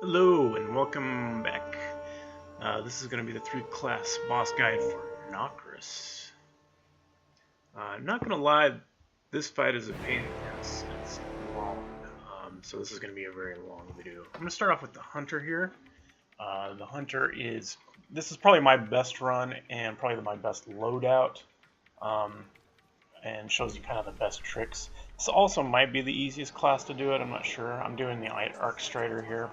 Hello and welcome back. This is going to be the 3-class boss guide for Nokris. Not going to lie, this fight is a pain in the ass. It's long, so this is going to be a very long video. I'm going to start off with the Hunter here. The Hunter this is probably my best run and probably my best loadout, and shows you kind of the best tricks. This also might be the easiest class to do it, I'm not sure. I'm doing the Arc Strider here.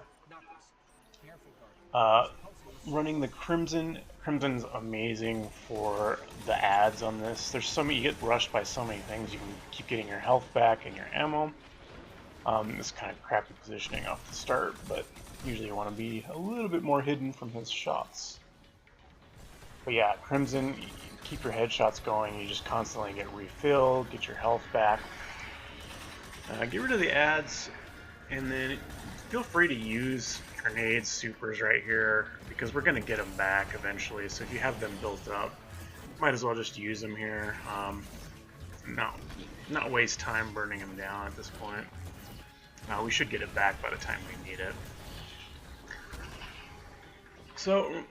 Running the Crimson. Crimson's amazing for the ads on this. There's so many, you get rushed by so many things. You can keep getting your health back and your ammo. This kind of crappy positioning off the start, but usually you want to be a little bit more hidden from his shots. But yeah, Crimson, you keep your headshots going. You just constantly get refilled, get your health back. Get rid of the ads, and then feel free to use grenades, supers right here, because we're going to get them back eventually. So if you have them built up, might as well just use them here. Not waste time burning them down at this point. We should get it back by the time we need it. So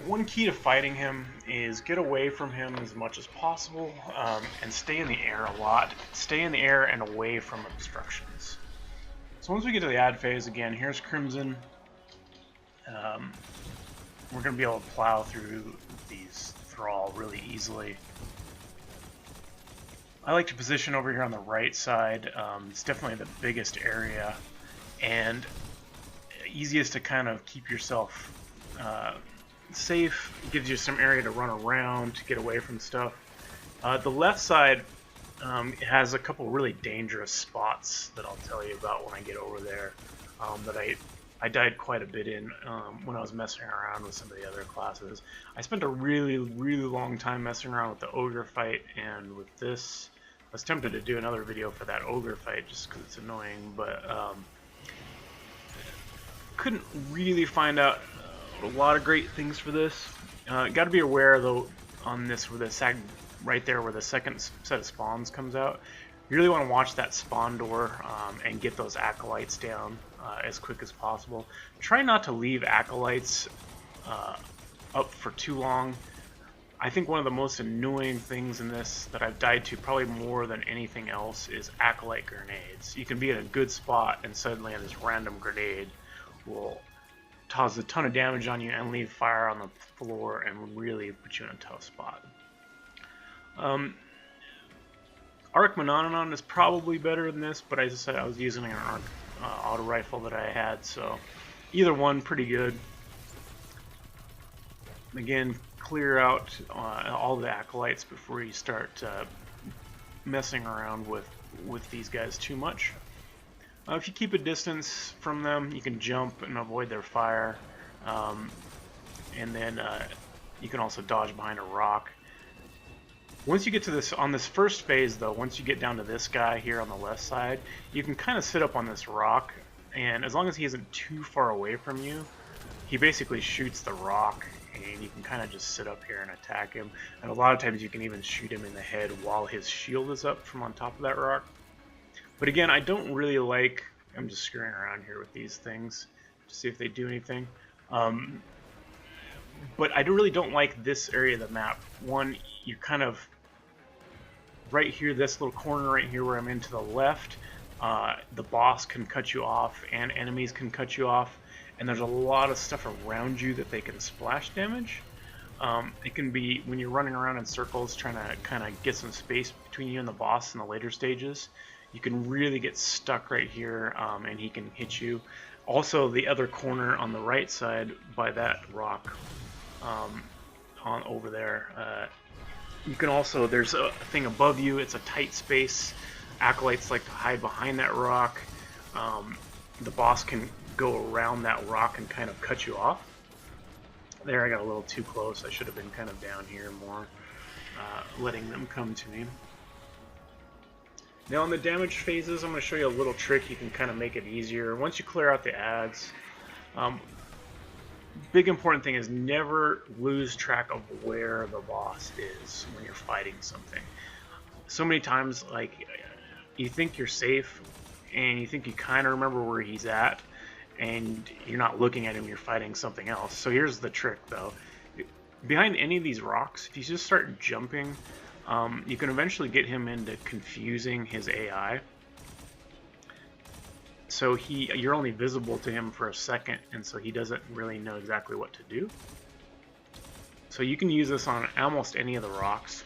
one key to fighting him is get away from him as much as possible, and stay in the air a lot. Stay in the air and away from obstructions. So once we get to the ad phase, again, here's Crimson. We're going to be able to plow through these thrall really easily. I like to position over here on the right side. It's definitely the biggest area and easiest to kind of keep yourself safe. It gives you some area to run around, to get away from stuff. The left side has a couple really dangerous spots that I'll tell you about when I get over there, that I died quite a bit in when I was messing around with some of the other classes. I spent a really long time messing around with the ogre fight and with this. I was tempted to do another video for that ogre fight just because it's annoying, but couldn't really find out a lot of great things for this. Got to be aware though on this where the right there where the second set of spawns comes out. You really want to watch that spawn door and get those acolytes down as quick as possible. Try not to leave acolytes up for too long. I think one of the most annoying things in this that I've died to probably more than anything else is acolyte grenades. You can be in a good spot and suddenly this random grenade will cause a ton of damage on you and leave fire on the floor and really put you in a tough spot. Arc Mononon is probably better than this, but as I said, I was using an Arc auto rifle that I had, so either one pretty good. Again, clear out all the acolytes before you start messing around with these guys too much. If you keep a distance from them, you can jump and avoid their fire, and then you can also dodge behind a rock. Once you get to this, on this first phase though, once you get down to this guy here on the left side, you can kind of sit up on this rock, and as long as he isn't too far away from you, he basically shoots the rock, and you can kind of just sit up here and attack him. And a lot of times you can even shoot him in the head while his shield is up from on top of that rock. But again, I don't really like, I'm just screwing around here with these things to see if they do anything. But I really don't like this area of the map. One, you kind of, right here, this little corner right here where I'm in to the left, the boss can cut you off and enemies can cut you off. And there's a lot of stuff around you that they can splash damage. It can be, when you're running around in circles trying to kind of get some space between you and the boss in the later stages, you can really get stuck right here, and he can hit you. Also, the other corner on the right side by that rock on over there, you can also, there's a thing above you, it's a tight space. Acolytes like to hide behind that rock. The boss can go around that rock and kind of cut you off. There, I got a little too close. I should have been kind of down here more, letting them come to me. Now on the damage phases, I'm going to show you a little trick you can kind of make it easier. Once you clear out the ads, big important thing is never lose track of where the boss is when you're fighting something. So many times, like, you think you're safe and you think you kind of remember where he's at, and you're not looking at him, you're fighting something else. So here's the trick though. Behind any of these rocks, if you just start jumping, you can eventually get him into confusing his AI. So you're only visible to him for a second, and so he doesn't really know exactly what to do. So you can use this on almost any of the rocks,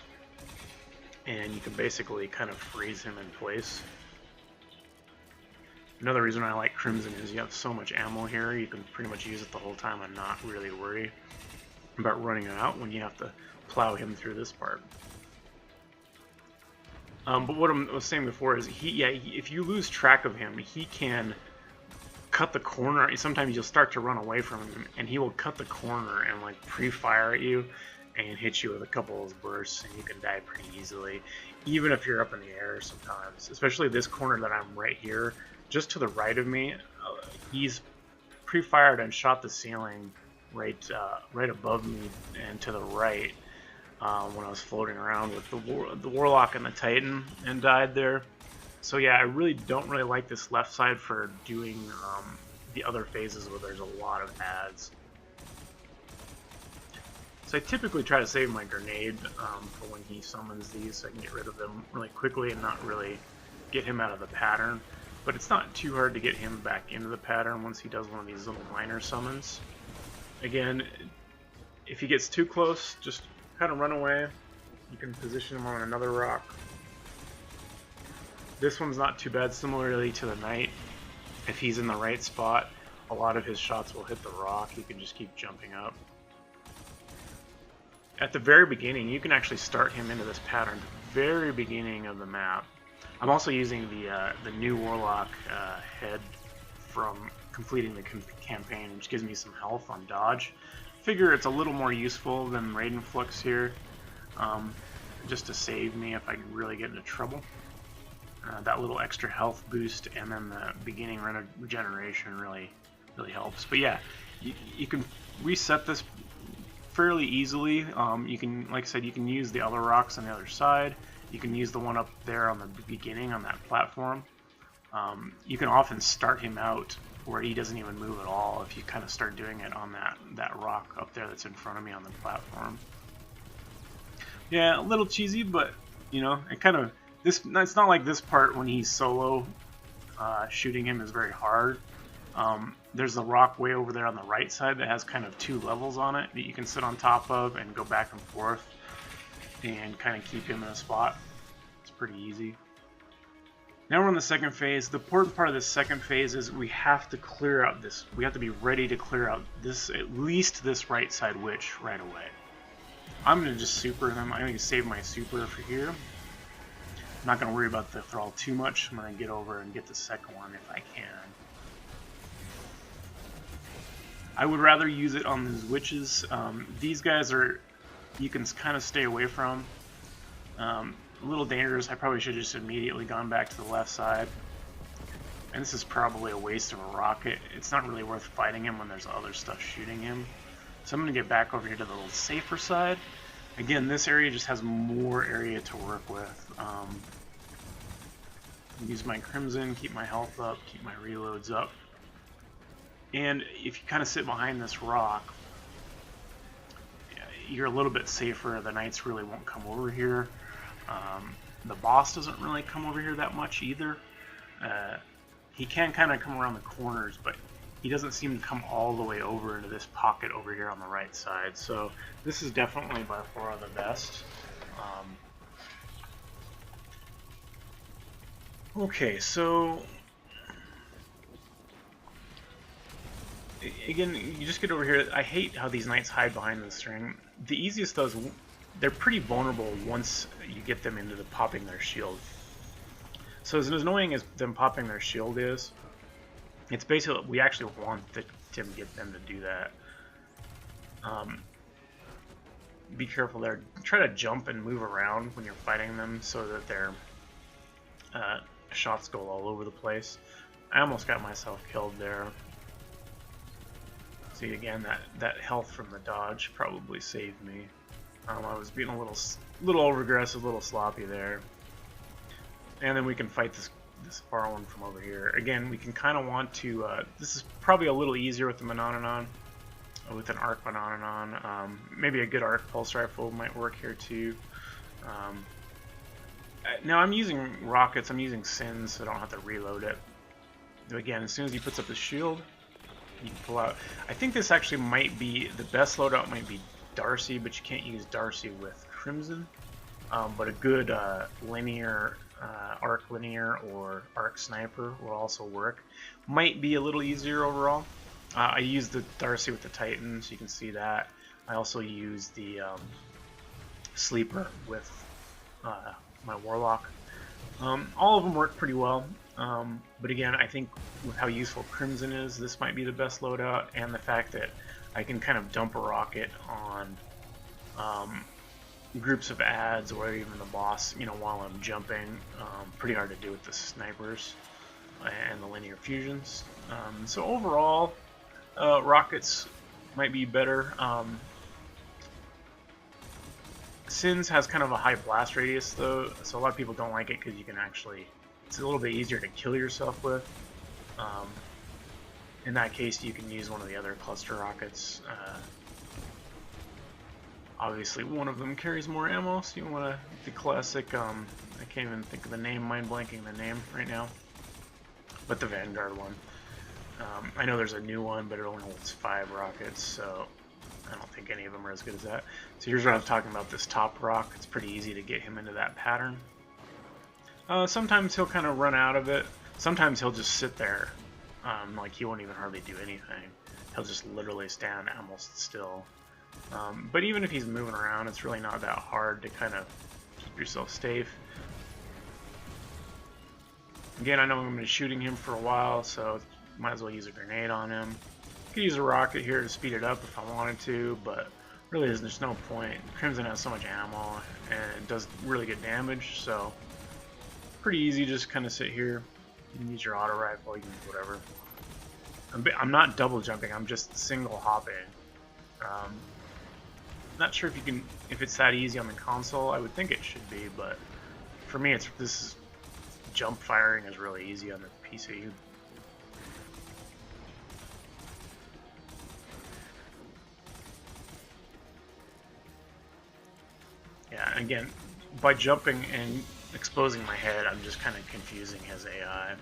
and you can basically kind of freeze him in place. Another reason I like Crimson is you have so much ammo here, you can pretty much use it the whole time and not really worry about running out when you have to plow him through this part. But what I was saying before is if you lose track of him, he can cut the corner. Sometimes you'll start to run away from him, and he will cut the corner and like pre-fire at you and hit you with a couple of those bursts, and you can die pretty easily, even if you're up in the air sometimes. Especially this corner that I'm right here, just to the right of me, he's pre-fired and shot the ceiling right above me and to the right when I was floating around with the Warlock and the Titan and died there. So yeah, I really don't like this left side for doing the other phases where there's a lot of ads. So I typically try to save my grenade for when he summons these, so I can get rid of them really quickly and not really get him out of the pattern. But it's not too hard to get him back into the pattern once he does one of these little minor summons. Again, if he gets too close, just kind of run away. You can position him on another rock. This one's not too bad. Similarly to the Knight, if he's in the right spot, a lot of his shots will hit the rock. You can just keep jumping up. At the very beginning, you can actually start him into this pattern at the very beginning of the map. I'm also using the new Warlock head from completing the campaign, which gives me some health on dodge. Figure it's a little more useful than Raiden Flux here, just to save me if I really get into trouble. That little extra health boost and then the beginning regeneration really helps. But yeah, you can reset this fairly easily. You can, like I said, you can use the other rocks on the other side. You can use the one up there on the beginning on that platform. You can often start him out where he doesn't even move at all if you kind of start doing it on that rock up there that's in front of me on the platform. Yeah, a little cheesy, but you know, it kind of it's not like this part when he's solo. Shooting him is very hard. There's the rock way over there on the right side that has kind of 2 levels on it that you can sit on top of and go back and forth and kind of keep him in a spot. It's pretty easy. Now we're on the second phase. The important part of this second phase is we have to clear out this. We have to be ready to clear out this, at least this right side witch right away. I'm going to just super him. I'm going to save my super for here. I'm not going to worry about the thrall too much. I'm going to get over and get the second one if I can. I would rather use it on these witches. These guys are, you can kind of stay away from. A little dangerous. I probably should have just immediately gone back to the left side. And this is probably a waste of a rocket. It's not really worth fighting him when there's other stuff shooting him. So I'm going to get back over here to the little safer side. Again, this area just has more area to work with. Use my Crimson, keep my health up, keep my reloads up. And if you kind of sit behind this rock, you're a little bit safer. The Knights really won't come over here. The boss doesn't really come over here that much either. He can kind of come around the corners, but he doesn't seem to come all the way over into this pocket over here on the right side. So this is definitely by far the best. Okay, so again, you just get over here. I hate how these Knights hide behind the string. The easiest though is they're pretty vulnerable once you get them into the popping their shield. So as annoying as them popping their shield is, it's basically, we actually want to get them to do that. Be careful there. Try to jump and move around when you're fighting them so that their shots go all over the place. I almost got myself killed there. See, again, that health from the dodge probably saved me. I was being a little over-aggressive, a little sloppy there. And then we can fight this far one from over here. Again, we can kind of want to, this is probably a little easier with the Monononon, with an arc Monononon. Maybe a good arc pulse rifle might work here too. Now I'm using rockets, I'm using Sins, so I don't have to reload it. Again, as soon as he puts up his shield, you can pull out. I think this actually might be, the best loadout might be Darcy, but you can't use Darcy with Crimson. But a good linear, arc linear or arc sniper will also work. Might be a little easier overall. I use the Darcy with the Titan, so you can see that. I also use the Sleeper with my Warlock. All of them work pretty well. But again, I think with how useful Crimson is, this might be the best loadout, and the fact that I can kind of dump a rocket on groups of ads or even the boss, you know, while I'm jumping. Pretty hard to do with the snipers and the linear fusions. So overall, rockets might be better. Sins has kind of a high blast radius though, so a lot of people don't like it because you can actually, it's a little bit easier to kill yourself with. In that case, you can use one of the other cluster rockets. Obviously, one of them carries more ammo, so you want to, the classic, I can't even think of the name, mind blanking the name right now, but the Vanguard one. I know there's a new one, but it only holds 5 rockets, so I don't think any of them are as good as that. So here's what I'm talking about, this top rock. It's pretty easy to get him into that pattern. Sometimes he'll kind of run out of it. Sometimes he'll just sit there, like he won't even hardly do anything. He'll just literally stand almost still. But even if he's moving around, it's really not that hard to kind of keep yourself safe. Again, I know I'm going to be shooting him for a while, so might as well use a grenade on him. I could use a rocket here to speed it up if I wanted to, but really there's no point. Crimson has so much ammo and it does really good damage, so pretty easy. Just kind of sit here. You can use your auto rifle, you can use whatever. I'm not double jumping, I'm just single hopping. Not sure if you can, if it's that easy on the console. I would think it should be, but for me, this jump firing is really easy on the PC. Yeah, and again, by jumping and exposing my head, I'm just kind of confusing his AI.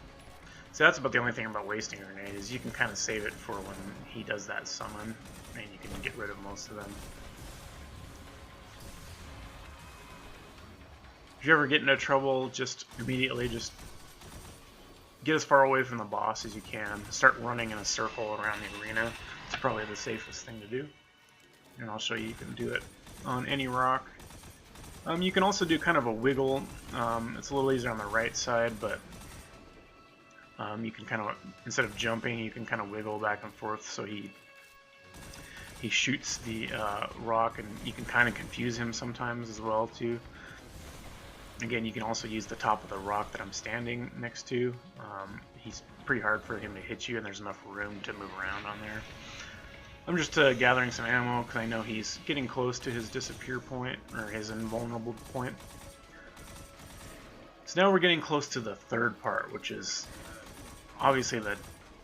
So that's about the only thing about wasting a grenade, is you can kind of save it for when he does that summon, and you can get rid of most of them. If you ever get into trouble, just immediately just get as far away from the boss as you can. Start running in a circle around the arena. It's probably the safest thing to do. And I'll show you can do it on any rock. You can also do kind of a wiggle. It's a little easier on the right side, but you can kind of, instead of jumping, you can kind of wiggle back and forth so he shoots the rock, and you can kind of confuse him sometimes as well too. Again, you can also use the top of the rock that I'm standing next to. He's pretty hard for him to hit you, and there's enough room to move around on there. I'm just gathering some ammo because I know he's getting close to his disappear point, or his invulnerable point. So now we're getting close to the third part, which is obviously the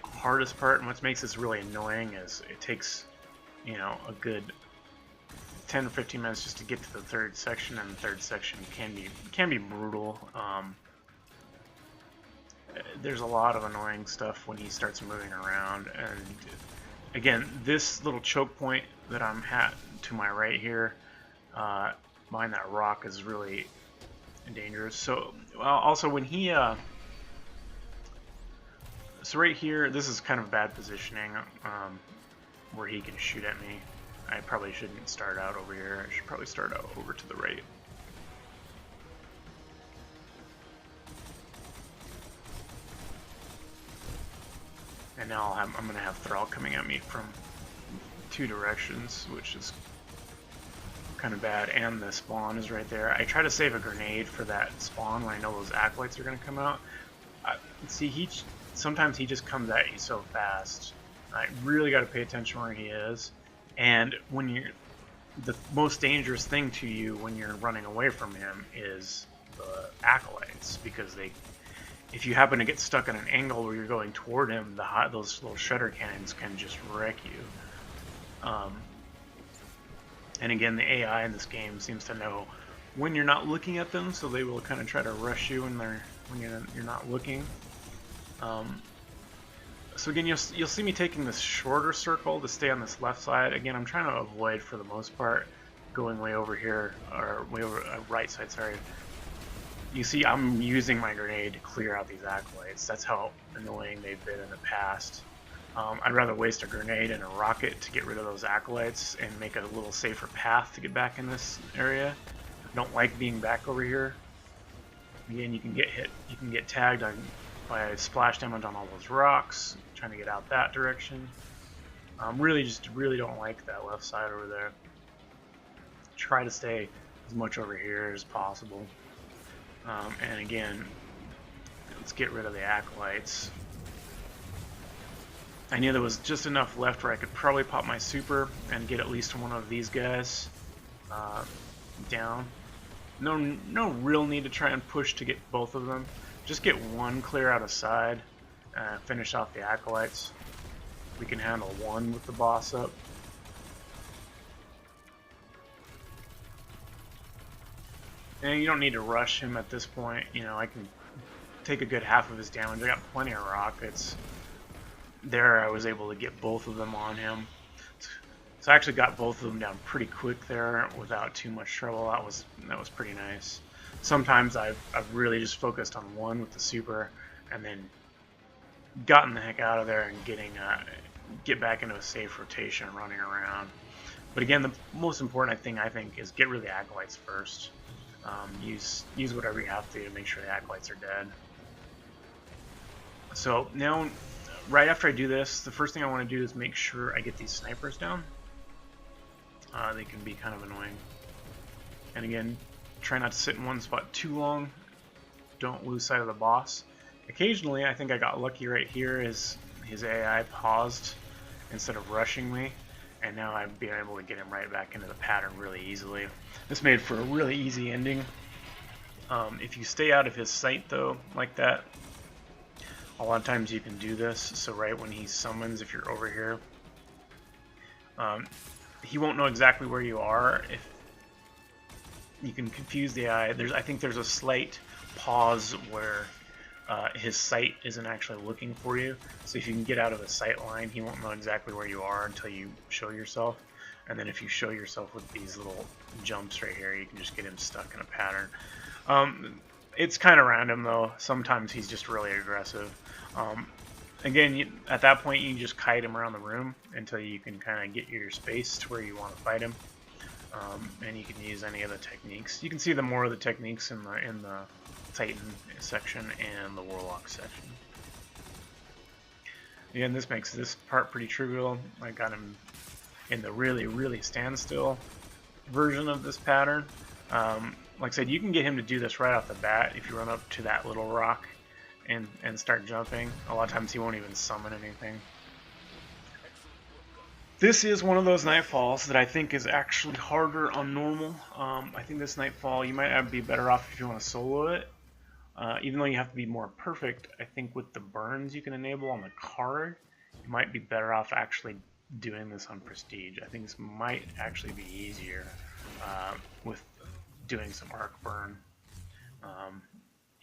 hardest part, and what makes this really annoying is it takes, you know, a good 10 or 15 minutes just to get to the third section, and the third section can be brutal. There's a lot of annoying stuff when he starts moving around, and again, this little choke point that I'm at to my right here, behind that rock, is really dangerous. So also when he so right here, this is kind of bad positioning, where he can shoot at me. I probably shouldn't start out over here. I should probably start out over to the right. And now I'm going to have Thrall coming at me from 2 directions, which is kind of bad, and the spawn is right there. I try to save a grenade for that spawn when I know those acolytes are going to come out. See, sometimes he just comes at you so fast. I really got to pay attention where he is. And when the most dangerous thing to you when you're running away from him is the acolytes, because if you happen to get stuck at an angle where you're going toward him, those little shredder cannons can just wreck you. And again, the AI in this game seems to know when you're not looking at them, so they will kind of try to rush you when you're not looking. So again, you'll see me taking this shorter circle to stay on this left side. Again, I'm trying to avoid, for the most part, going way over here, or way over right side, sorry. You see, I'm using my grenade to clear out these acolytes. That's how annoying they've been in the past. I'd rather waste a grenade and a rocket to get rid of those acolytes and make a little safer path to get back in this area. I don't like being back over here. Again, you can get hit, you can get tagged by splash damage on all those rocks, trying to get out that direction. Really don't like that left side over there. Try to stay as much over here as possible. And again, let's get rid of the acolytes. I knew there was just enough left where I could probably pop my super and get at least one of these guys down. No real need to try and push to get both of them. Just get one clear out of side, finish off the acolytes. We can handle one with the boss up. And you don't need to rush him at this point. You know, I can take a good half of his damage. I got plenty of rockets. There, I was able to get both of them on him. So I actually got both of them down pretty quick there without too much trouble. That was pretty nice. Sometimes I've really just focused on one with the super, and then gotten the heck out of there and get back into a safe rotation, running around. But again, the most important thing I think is get rid of the acolytes first. Use whatever you have to make sure the acolytes are dead. So now, right after I do this, the first thing I want to do is make sure I get these snipers down. They can be kind of annoying. And again, try not to sit in one spot too long. Don't lose sight of the boss. Occasionally, I think I got lucky right here as his AI paused instead of rushing me. And now I've been able to get him right back into the pattern really easily. This made for a really easy ending. If you stay out of his sight though, like that, a lot of times you can do this. So right when he summons, if you're over here, he won't know exactly where you are. If you can confuse the eye, I think there's a slight pause where his sight isn't actually looking for you. So if you can get out of the sight line, he won't know exactly where you are until you show yourself. And then if you show yourself with these little jumps right here, you can just get him stuck in a pattern. It's kind of random though. Sometimes he's just really aggressive. Again, at that point you can just kite him around the room until you can kind of get your space to where you want to fight him. And you can use any of the techniques. You can see more of the techniques in the Titan section and the Warlock section. Again, this makes this part pretty trivial. I got him in the really standstill version of this pattern. Like I said, you can get him to do this right off the bat if you run up to that little rock and start jumping. A lot of times he won't even summon anything. This is one of those Nightfalls that I think is actually harder on normal. I think this Nightfall, you might be better off if you want to solo it. Even though you have to be more perfect, I think with the burns you can enable on the card, you might be better off actually doing this on Prestige. I think this might actually be easier with doing some arc burn.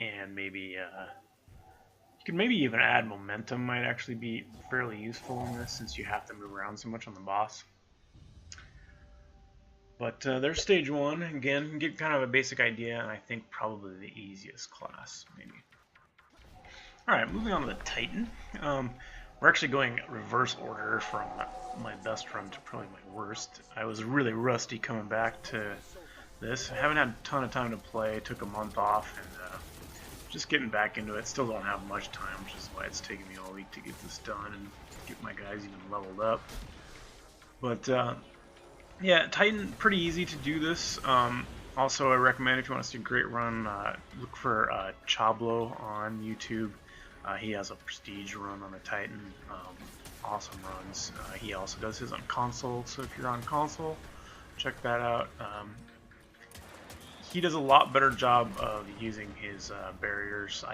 And maybe you can maybe even add momentum, might actually be fairly useful in this since you have to move around so much on the boss. But there's stage 1. Again, get kind of a basic idea, and I think probably the easiest class, maybe. Alright, moving on to the Titan. We're actually going reverse order from my best run to probably my worst. I was really rusty coming back to this. I haven't had a ton of time to play. Took a month off, and just getting back into it. Still don't have much time, which is why it's taking me all week to get this done and get my guys even leveled up. But yeah, Titan, pretty easy to do this. Also, I recommend if you want to see a great run, look for Chablo on YouTube. He has a Prestige run on the Titan. Awesome runs. He also does his on console, so if you're on console, check that out. He does a lot better job of using his barriers.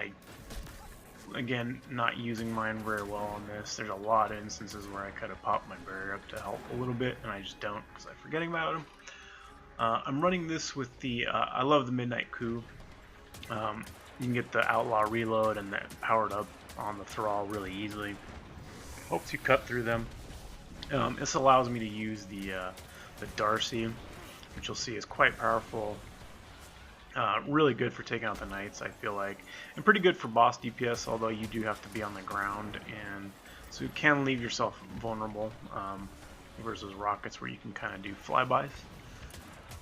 again, not using mine very well on this. There's a lot of instances where I could have popped my barrier up to help a little bit, and I just don't because I'm forgetting about them. I'm running this with the, I love the Midnight Coup. You can get the Outlaw Reload and that powered up on the Thrall really easily. Helps you cut through them. This allows me to use the Darcy, which you'll see is quite powerful. Really good for taking out the Knights, I feel like. And pretty good for boss DPS, although you do have to be on the ground, and so you can leave yourself vulnerable versus rockets where you can kind of do flybys.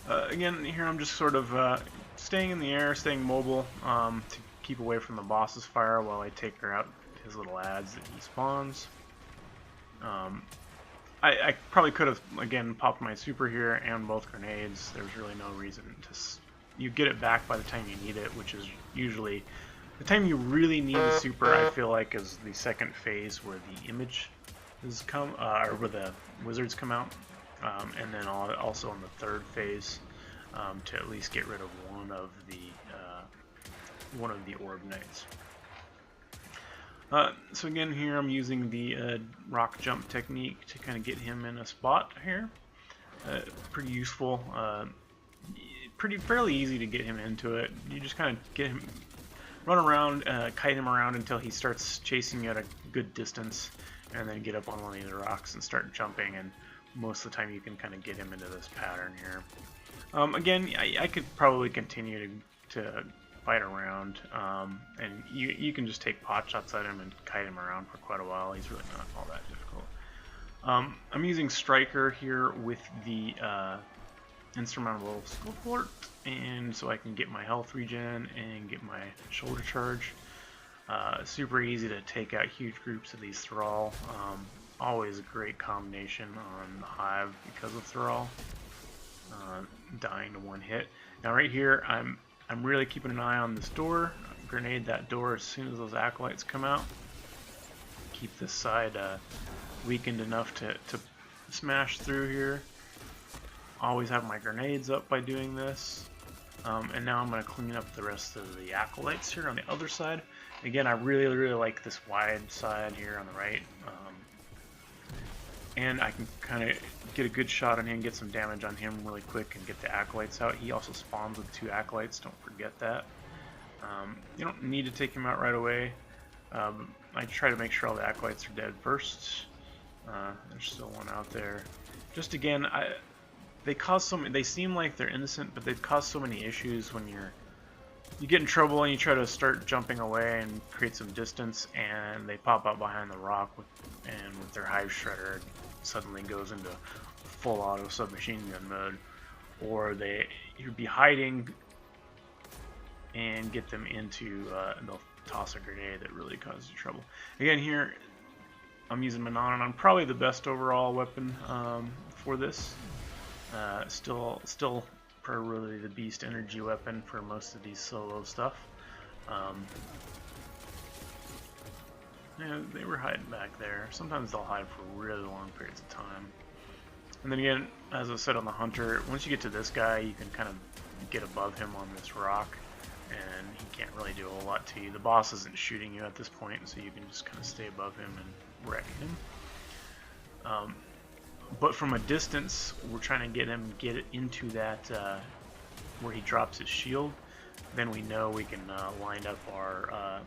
Again, here I'm just sort of staying in the air, staying mobile to keep away from the boss's fire while I take her out his little ads that he spawns. I probably could have, again, popped my super here and both grenades. There's really no reason to... You get it back by the time you need it, which is usually... The time you really need the super, I feel like, is the second phase where the image has come, or where the wizards come out. And then also in the third phase to at least get rid of one of the orb knights. So again, here I'm using the rock jump technique to kind of get him in a spot here. Pretty useful. Fairly easy to get him into it. You just kind of get him, run around, kite him around until he starts chasing you at a good distance, and then get up on one of these rocks and start jumping. And most of the time, you can kind of get him into this pattern here. Again, I could probably continue to fight around, and you can just take pot shots at him and kite him around for quite a while. He's really not all that difficult. I'm using Striker here with the insurmountable Skullport, and so I can get my health regen and get my shoulder charge. Super easy to take out huge groups of these Thrall. Always a great combination on the Hive because of Thrall. Dying to one hit. Now right here, I'm really keeping an eye on this door. Grenade that door as soon as those acolytes come out. Keep this side weakened enough to smash through here. Always have my grenades up by doing this. And now I'm going to clean up the rest of the acolytes here on the other side. Again, I really like this wide side here on the right. And I can kind of get a good shot on him, get some damage on him really quick, and get the acolytes out. He also spawns with 2 acolytes, don't forget that. You don't need to take him out right away. I try to make sure all the acolytes are dead first. There's still one out there. Just again, they seem like they're innocent, but they've caused so many issues when you get in trouble and you try to start jumping away and create some distance, and they pop out behind the rock and with their Hive Shredder suddenly goes into full auto submachine gun mode, or you'd be hiding and get them into they'll toss a grenade that really causes you trouble. Again, here I'm using Manon, I'm probably the best overall weapon for this. Still probably the beast energy weapon for most of these solo stuff. Yeah, they were hiding back there. Sometimes they'll hide for really long periods of time. And then again, as I said on the Hunter, once you get to this guy, you can kind of get above him on this rock, and he can't really do a whole lot to you. The boss isn't shooting you at this point, so you can just kind of stay above him and wreck him. But from a distance, we're trying to get it into that where he drops his shield. Then we know we can line up our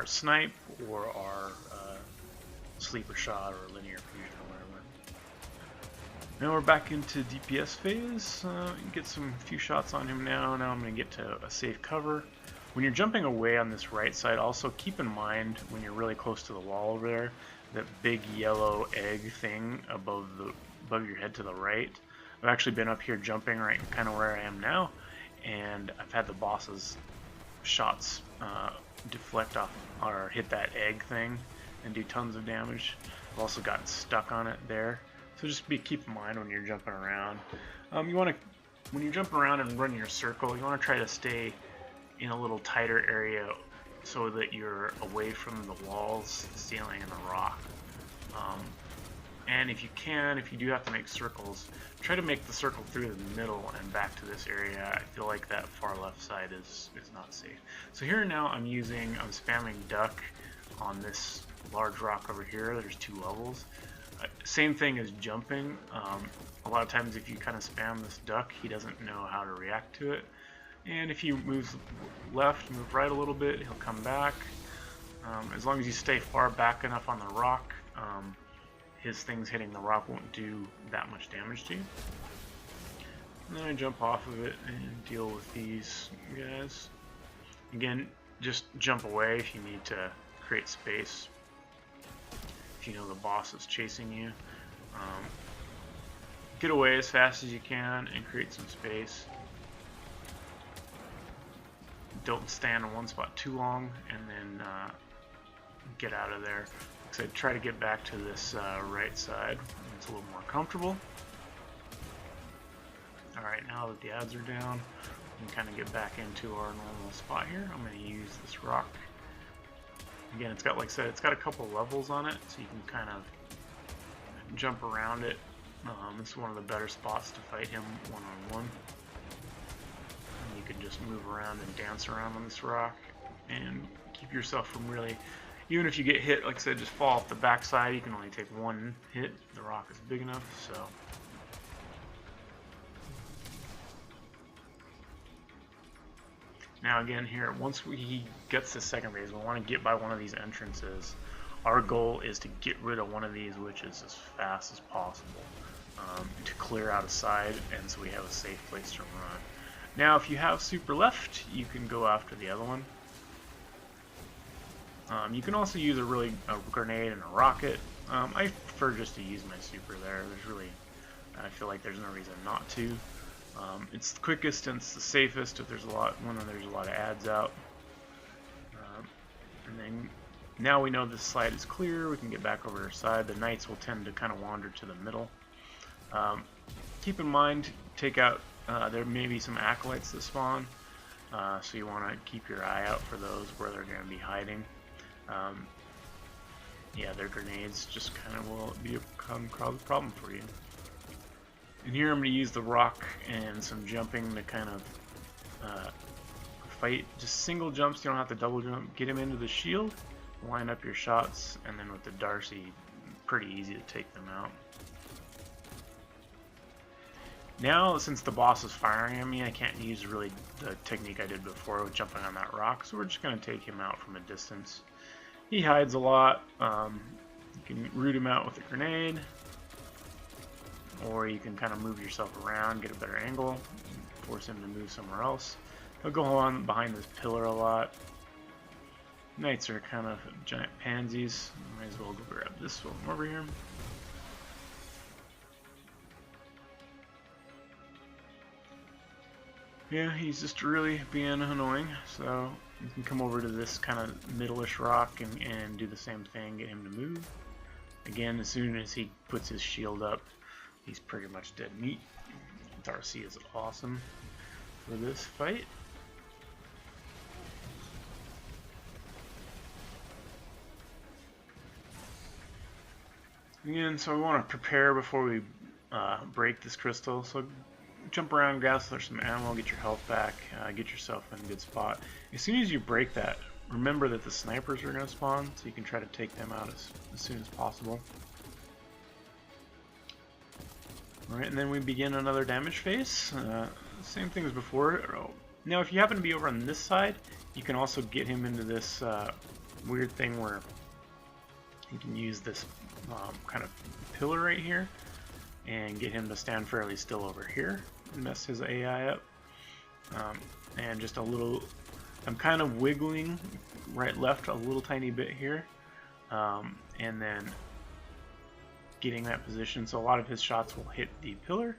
snipe or our sleeper shot or linear fusion or whatever. Now we're back into DPS phase. Get some few shots on him now. Now I'm going to get to a safe cover. When you're jumping away on this right side, also keep in mind when you're really close to the wall over there, that big yellow egg thing above your head to the right. I've actually been up here jumping right kind of where I am now, and I've had the boss's shots deflect off or hit that egg thing and do tons of damage. I've also gotten stuck on it there, so just keep in mind when you're jumping around. When you're jumping around and running your circle, you want to try to stay in a little tighter area so that you're away from the walls, the ceiling, and the rock. And if you do have to make circles, try to make the circle through the middle and back to this area. I feel like that far left side is not safe. So here now I'm spamming duck on this large rock over here. There's 2 levels. Same thing as jumping. A lot of times if you kind of spam this duck, he doesn't know how to react to it. And if he moves left, move right a little bit, he'll come back. As long as you stay far back enough on the rock, his things hitting the rock won't do that much damage to you. And then I jump off of it and deal with these guys. Again, just jump away if you need to create space. If you know the boss is chasing you. Get away as fast as you can and create some space. Don't stand in one spot too long, and then get out of there. So try to get back to this right side. It's a little more comfortable. Alright, now that the ads are down, we can kind of get back into our normal spot here. I'm going to use this rock. Again, it's got, like I said, it's got a couple levels on it, so you can kind of jump around it. This is one of the better spots to fight him one-on-one. You can just move around and dance around on this rock and keep yourself from really, even if you get hit, like I said, just fall off the backside. You can only take 1 hit. The rock is big enough, so. Now again here, once he gets the second phase, we want to get by one of these entrances. Our goal is to get rid of one of these witches as fast as possible, to clear out a side, and so we have a safe place to run. Now if you have super left, you can go after the other one. You can also use a grenade and a rocket. I prefer just to use my super there. I feel like there's no reason not to. It's the quickest and it's the safest if there's a lot of ads out. And then now we know this side is clear, we can get back over to our side. The knights will tend to kind of wander to the middle. Keep in mind, take out, there may be some acolytes that spawn, so you want to keep your eye out for those where they're going to be hiding. Yeah, their grenades just kind of will become a problem for you. And here I'm going to use the rock and some jumping to kind of fight. Just single jumps, you don't have to double jump. Get him into the shield, line up your shots, and then with the Darcy, pretty easy to take them out. Now, since the boss is firing at me, I can't use really the technique I did before with jumping on that rock, so we're just going to take him out from a distance. He hides a lot. You can root him out with a grenade, or you can kind of move yourself around, get a better angle, force him to move somewhere else. He'll go on behind this pillar a lot. Knights are kind of giant pansies. Might as well go grab this one over here. Yeah, he's just really being annoying, so you can come over to this kind of middle-ish rock and do the same thing, get him to move. Again, as soon as he puts his shield up, he's pretty much dead meat. Darcy is awesome for this fight. Again, so we want to prepare before we break this crystal. So jump around, grab some ammo, get your health back, get yourself in a good spot. As soon as you break that, remember that the snipers are going to spawn, so you can try to take them out as soon as possible. Alright, and then we begin another damage phase. Same thing as before. Now, if you happen to be over on this side, you can also get him into this weird thing where you can use this kind of pillar right here and get him to stand fairly still over here and mess his AI up. And just a little, I'm kind of wiggling right left a little tiny bit here, and then getting that position so a lot of his shots will hit the pillar.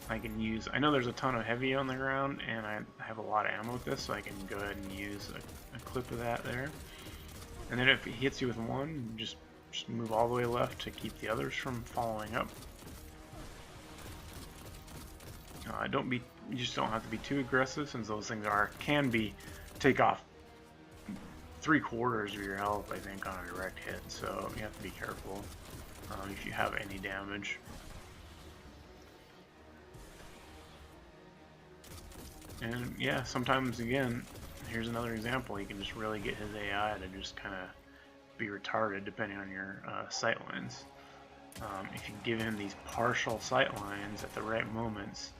I know there's a ton of heavy on the ground and I have a lot of ammo with this, so I can go ahead and use a clip of that there. And then if he hits you with one, just move all the way left to keep the others from following up. You just don't have to be too aggressive, since those things can take off 3/4 of your health, I think, on a direct hit. So you have to be careful if you have any damage. And yeah, sometimes again, here's another example. You can just really get his AI to just kind of be retarded depending on your sight lines. If you give him these partial sight lines at the right moments,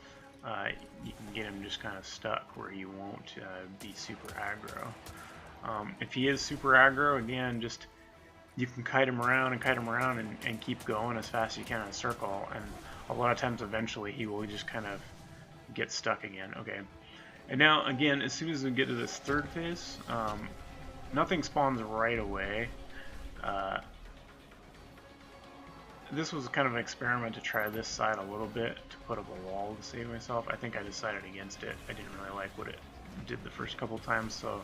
you can get him just kind of stuck where he won't be super aggro. If he is super aggro, again, just you can kite him around and keep going as fast as you can in a circle, and a lot of times eventually he will just kind of get stuck again. Okay, and now again, as soon as we get to this third phase, nothing spawns right away. This was kind of an experiment to try this side a little bit, to put up a wall to save myself. I think I decided against it. I didn't really like what it did the first couple times, so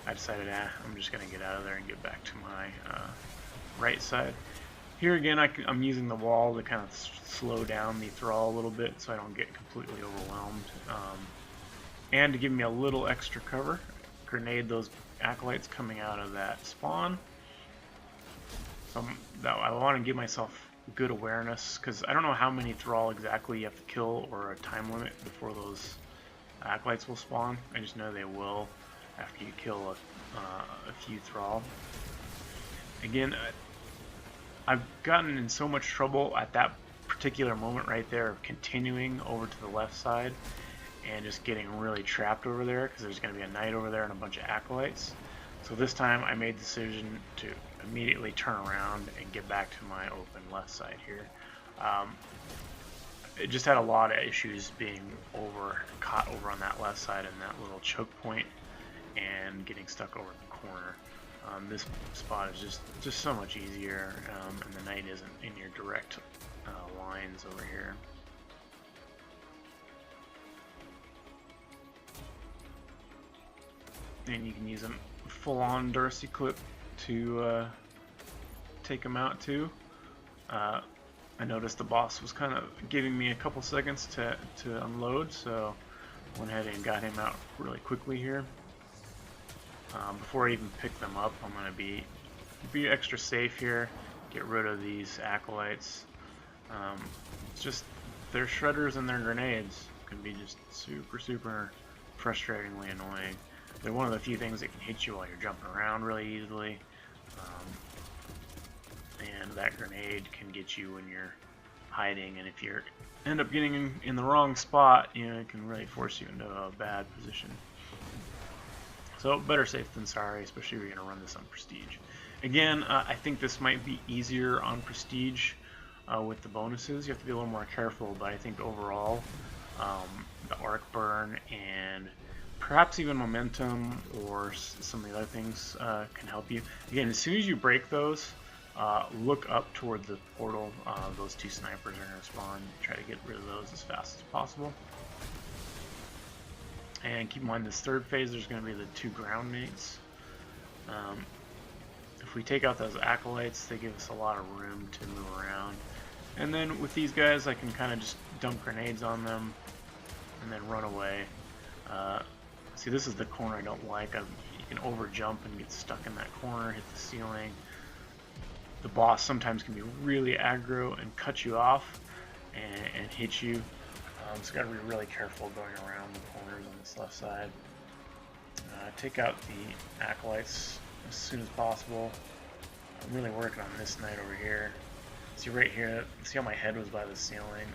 I decided, I'm just going to get out of there and get back to my right side. Here again, I'm using the wall to kind of slow down the thrall a little bit so I don't get completely overwhelmed. And to give me a little extra cover, grenade those acolytes coming out of that spawn. So I want to give myself good awareness, because I don't know how many thrall exactly you have to kill or a time limit before those acolytes will spawn. I just know they will after you kill a few thrall. Again, I've gotten in so much trouble at that particular moment right there of continuing over to the left side and just getting really trapped over there, because there's going to be a knight over there and a bunch of acolytes. So this time I made the decision to immediately turn around and get back to my open left side here. It just had a lot of issues being caught over on that left side in that little choke point and getting stuck over in the corner. This spot is just so much easier, and the knight isn't in your direct lines over here. And you can use a full-on Darcy clip to take him out too. I noticed the boss was kind of giving me a couple seconds to unload, so I went ahead and got him out really quickly here. Before I even pick them up, I'm going to be extra safe here, get rid of these acolytes. It's just their shredders and their grenades can be just super frustratingly annoying. They're one of the few things that can hit you while you're jumping around really easily. And that grenade can get you when you're hiding, and if you end up getting in the wrong spot, you know, it can really force you into a bad position. So better safe than sorry, especially if you're going to run this on Prestige. Again, I think this might be easier on Prestige with the bonuses. You have to be a little more careful, but I think overall the arc burn and perhaps even momentum or some of the other things can help you. Again, as soon as you break those, look up toward the portal. Those two snipers are going to spawn. Try to get rid of those as fast as possible. And keep in mind, this third phase, there's going to be the two ground mates. If we take out those acolytes, they give us a lot of room to move around. And then with these guys, I can kind of just dump grenades on them and then run away. See, this is the corner I don't like. You can over jump and get stuck in that corner, hit the ceiling. The boss sometimes can be really aggro and cut you off and hit you. So got to be really careful going around the corners on this left side. Take out the acolytes as soon as possible. I'm really working on this knight over here. See right here, see how my head was by the ceiling?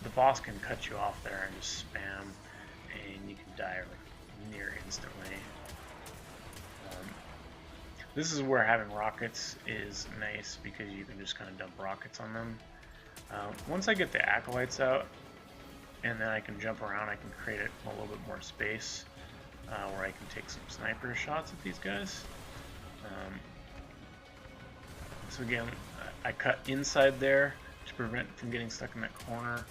The boss can cut you off there and just spam, and you can die like near instantly. This is where having rockets is nice, because you can just kind of dump rockets on them. Once I get the acolytes out, and then I can jump around, I can create a little bit more space where I can take some sniper shots at these guys. So again, I cut inside there to prevent from getting stuck in that corner.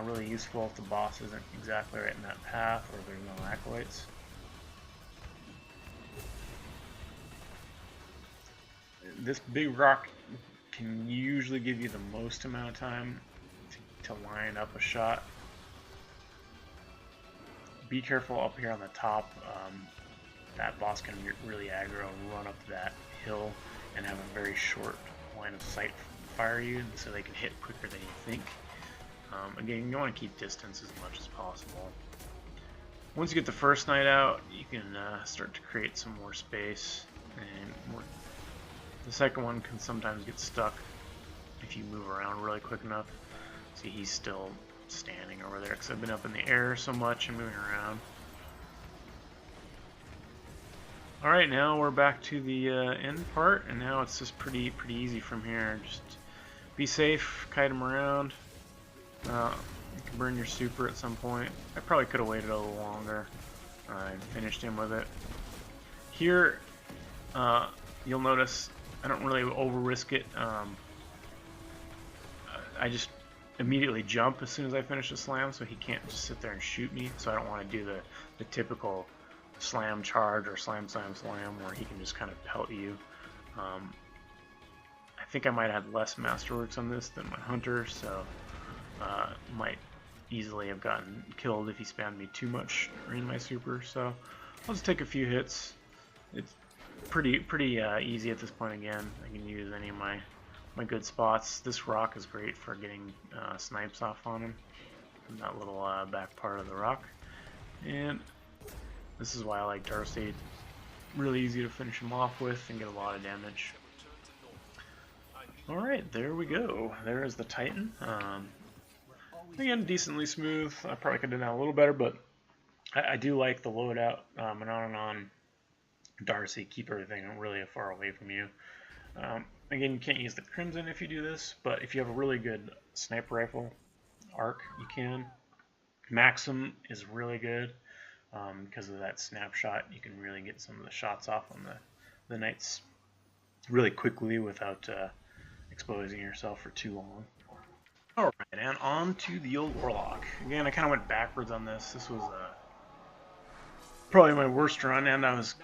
Really useful if the boss isn't exactly right in that path or there's no acolytes. This big rock can usually give you the most amount of time to line up a shot. Be careful up here on the top. That boss can really aggro and run up that hill and have a very short line of sight fire you, so they can hit quicker than you think. Again, you want to keep distance as much as possible. Once you get the first knight out, you can start to create some more space, and the second one can sometimes get stuck if you move around really quick enough. See, he's still standing over there because I've been up in the air so much and moving around. Alright, now we're back to the end part, and now it's just pretty easy from here. Just be safe, kite him around. You can burn your super at some point. I probably could have waited a little longer. I finished him with it. Here, you'll notice I don't really over-risk it. I just immediately jump as soon as I finish the slam, so he can't just sit there and shoot me. So I don't want to do the typical slam charge or slam where he can just kind of pelt you. I think I might have had less masterworks on this than my hunter, so might easily have gotten killed if he spammed me too much in my super. So I'll just take a few hits. It's pretty easy at this point. Again, I can use any of my good spots. This rock is great for getting snipes off on him, in that little back part of the rock. And this is why I like Darcy. Really easy to finish him off with and get a lot of damage. Alright, there we go. There is the Titan. Again, decently smooth. I probably could have done that a little better, but I do like the loadout. On Darcy, keep everything really far away from you. Again, you can't use the Crimson if you do this, but if you have a really good sniper rifle, arc, you can. Maxim is really good because of that snapshot. You can really get some of the shots off on the knights really quickly without exposing yourself for too long. Alright, and on to the old Warlock. Again, I kind of went backwards on this. This was probably my worst run, and I was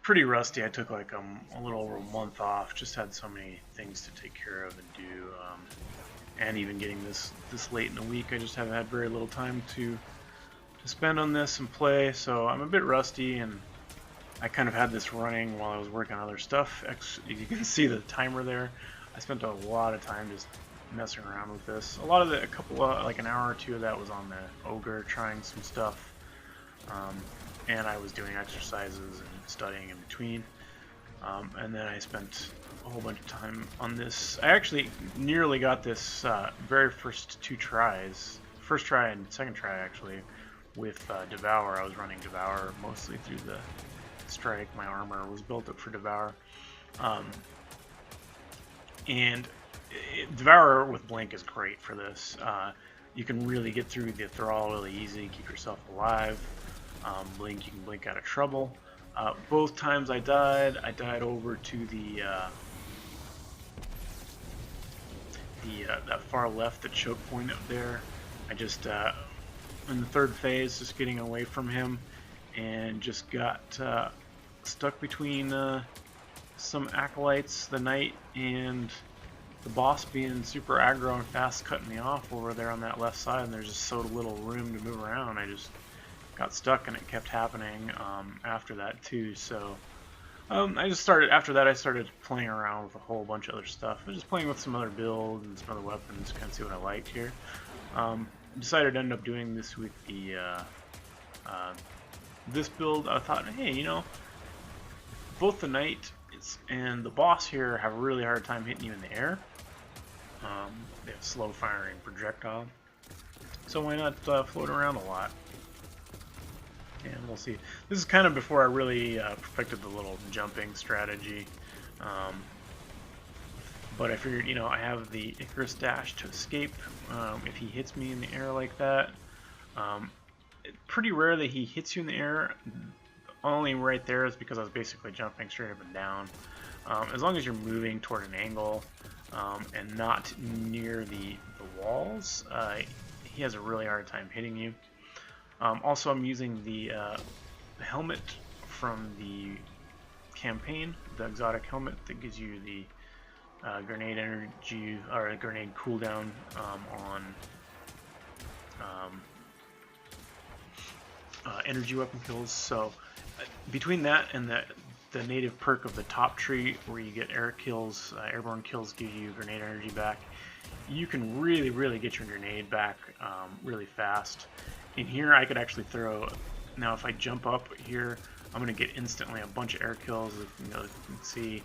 pretty rusty. I took like a little over a month off. Just had so many things to take care of and do, and even getting this late in the week, I just have had very little time to spend on this and play. So I'm a bit rusty, and I kind of had this running while I was working on other stuff. You can see the timer there. I spent a lot of time just messing around with this. Like an hour or two of that was on the ogre, trying some stuff. And I was doing exercises and studying in between. And then I spent a whole bunch of time on this. I actually nearly got this very first two tries. First try and second try, actually, with Devour. I was running Devour mostly through the strike. My armor was built up for Devour. Devour with Blink is great for this. You can really get through the Thrall really easy, keep yourself alive. Blink, you can blink out of trouble. Both times I died over to that far left, the choke point up there. I just in the third phase, just getting away from him, and just got stuck between some acolytes, the knight, and the boss being super aggro and fast cutting me off over there on that left side, and there's just so little room to move around. I just got stuck, and it kept happening after that too. So I started playing around with a whole bunch of other stuff. I was just playing with some other builds and some other weapons, kind of see what I liked here. Decided to end up doing this with the this build. I thought, hey, you know, both the knight and the boss here have a really hard time hitting you in the air. They have slow firing projectile, so why not float around a lot? And we'll see. This is kind of before I really perfected the little jumping strategy. But I figured, you know, I have the Icarus dash to escape if he hits me in the air like that. It's pretty rare that he hits you in the air. Only right there is because I was basically jumping straight up and down. As long as you're moving toward an angle and not near the walls, he has a really hard time hitting you. Also, I'm using the helmet from the campaign, the exotic helmet that gives you the grenade energy or grenade cooldown on energy weapon kills. So between that and the native perk of the top tree, where you get air kills, airborne kills give you grenade energy back, you can really get your grenade back really fast. In here, I could actually throw Now if I jump up here, I'm going to get instantly a bunch of air kills. You know, you can see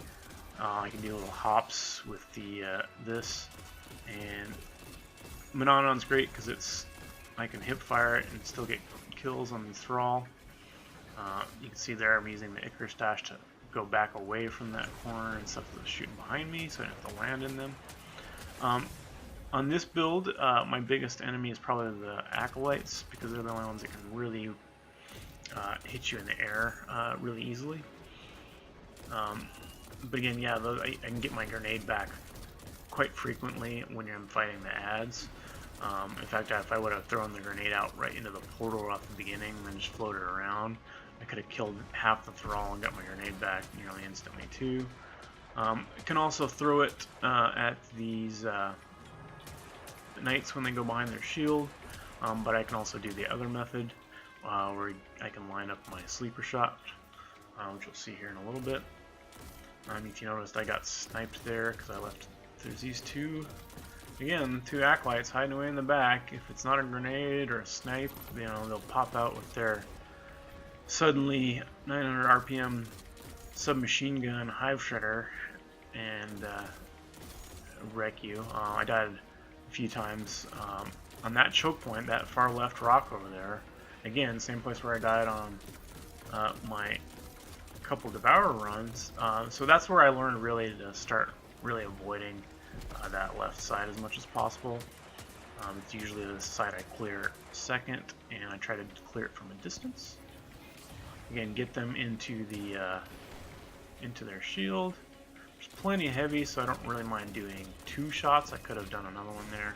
I can do little hops with the this, and Mononon's great because I can hip fire it and still get kills on the thrall. You can see there I'm using the Nokris dash to go back away from that corner and stuff that's shooting behind me, so I don't have to land in them. On this build, my biggest enemy is probably the acolytes, because they're the only ones that can really hit you in the air really easily. But again, yeah, I can get my grenade back quite frequently when I'm fighting the ads. In fact, if I would have thrown the grenade out right into the portal off the beginning and then just floated around, I could have killed half the thrall and got my grenade back nearly instantly too. I can also throw it at these knights when they go behind their shield, but I can also do the other method where I can line up my sleeper shot, which you'll see here in a little bit. If you noticed, I got sniped there because I left. There's these two, again, two acolytes hiding away in the back. If it's not a grenade or a snipe, you know, they'll pop out with their suddenly 900 RPM submachine gun hive shredder and wreck you. I died a few times on that choke point, that far left rock over there. Again, same place where I died on my couple Devour runs. So that's where I learned really to start really avoiding that left side as much as possible. It's usually the side I clear second, and I try to clear it from a distance. Again, get them into their shield. There's plenty of heavy, so I don't really mind doing 2 shots. I could have done another one there.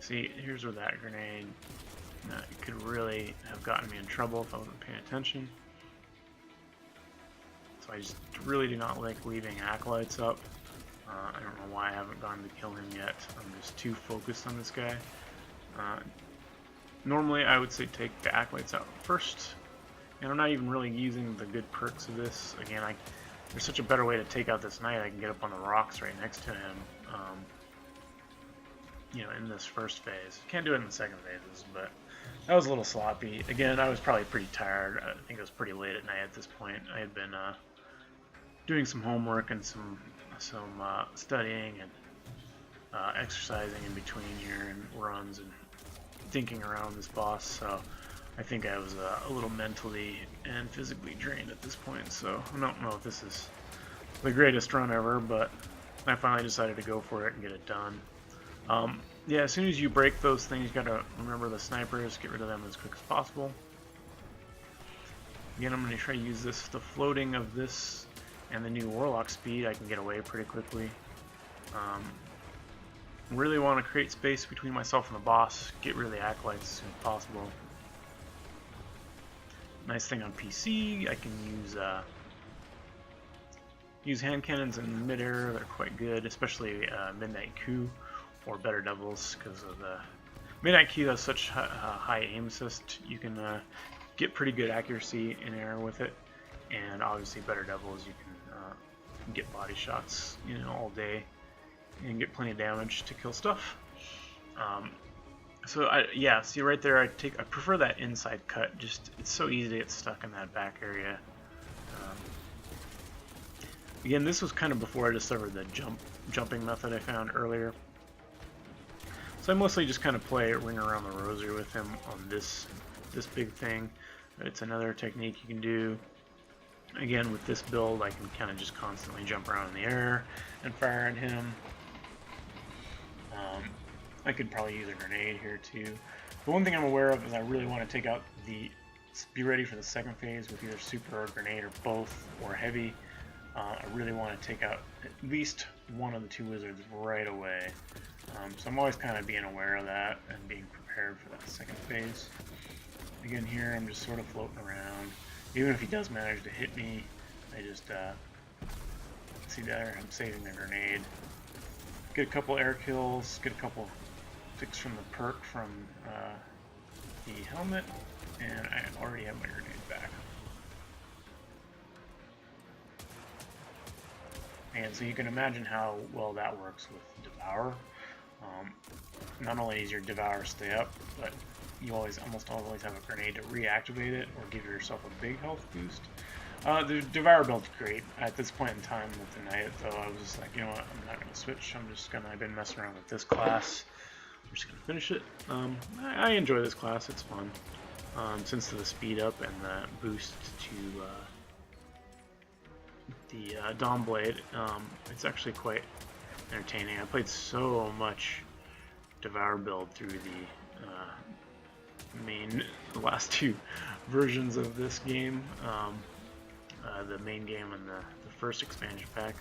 See, here's where that grenade it could really have gotten me in trouble if I wasn't paying attention. So I just really do not like leaving acolytes up. I don't know why I haven't gone to kill him yet. I'm just too focused on this guy. Normally I would say take the acolytes out first, and I'm not even really using the good perks of this. Again, there's such a better way to take out this knight. I can get up on the rocks right next to him, you know, in this first phase. Can't do it in the second phases, but that was a little sloppy. Again, I was probably pretty tired. I think it was pretty late at night at this point. I had been doing some homework and some studying and exercising in between here and runs and thinking around this boss, so I think I was a little mentally and physically drained at this point. So I don't know if this is the greatest run ever, but I finally decided to go for it and get it done. Yeah, as soon as you break those things, you gotta remember the snipers, get rid of them as quick as possible. Again, I'm going to try to use this, the floating of this and the new warlock speed. I can get away pretty quickly. Really want to create space between myself and the boss, get rid of the acolytes as soon as possible. Nice thing on PC, I can use hand cannons in midair. They're quite good, especially Midnight Coup or Better Devils, because of the Midnight Coup has such high aim assist. You can get pretty good accuracy in air with it, and obviously Better Devils, you can get body shots, you know, all day and get plenty of damage to kill stuff. So yeah, see right there, I prefer that inside cut. Just it's so easy to get stuck in that back area. Again, this was kind of before I discovered the jumping method I found earlier. So I mostly just kind of play Ring Around the Rosary with him on this big thing. It's another technique you can do. Again, with this build, I can kind of just constantly jump around in the air and fire at him. I could probably use a grenade here too. The one thing I'm aware of is I really want to take out be ready for the second phase with either super or grenade or both or heavy. I really want to take out at least one of the 2 wizards right away. So I'm always kind of being aware of that and being prepared for that second phase. Again, here I'm just sort of floating around. Even if he does manage to hit me, I just see there I'm saving the grenade. Get a couple air kills, get a couple ticks from the perk from the helmet, and I already have my grenade back. And so you can imagine how well that works with Devour. Not only does your Devour stay up, but you almost always have a grenade to reactivate it or give yourself a big health boost. The Devour build's great. At this point in time with the Knight, though, I was just like, you know what, I'm not going to switch. I've been messing around with this class. I'm just going to finish it. I enjoy this class. It's fun. Since the speed up and the boost to the Dawn Blade, it's actually quite entertaining. I played so much Devour build through the last two versions of this game. The main game and the first expansion pack.